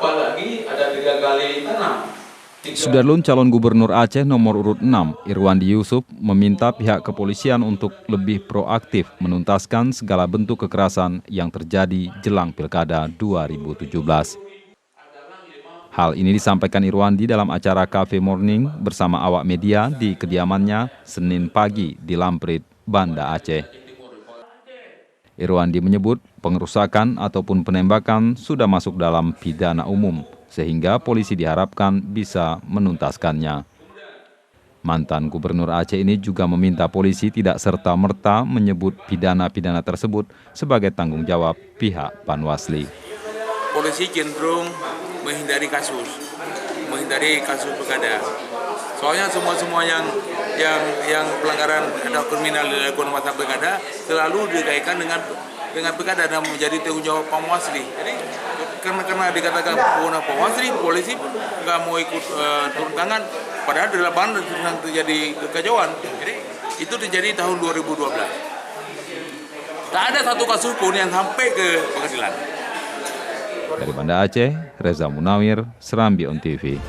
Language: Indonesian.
ditambah lagi ada 3 kali tanam. Sudarlun calon gubernur Aceh nomor urut 6, Irwandi Yusuf, meminta pihak kepolisian untuk lebih proaktif menuntaskan segala bentuk kekerasan yang terjadi jelang Pilkada 2017. Hal ini disampaikan Irwandi dalam acara Cafe Morning bersama awak media di kediamannya Senin pagi di Lamprit, Banda Aceh. Irwandi menyebut pengerusakan ataupun penembakan sudah masuk dalam pidana umum, sehingga polisi diharapkan bisa menuntaskannya. Mantan Gubernur Aceh ini juga meminta polisi tidak serta-merta menyebut pidana-pidana tersebut sebagai tanggung jawab pihak Panwasli. Polisi cenderung menghindari kasus pilkada. Soalnya semua yang pelanggaran atau kriminal dilakukan masa pilkada selalu dikaitkan dengan pilkada dan menjadi tanggung jawab Panwasli. Jadi karena dikatakan pewenang Panwasli, polisi nggak mau ikut turun tangan. Padahal di lapangan sedang terjadi kekacauan. Jadi itu terjadi tahun 2012. Tak ada satu kasus pun yang sampai ke pengadilan. Dari Banda Aceh, Reza Munawir, Serambi On TV.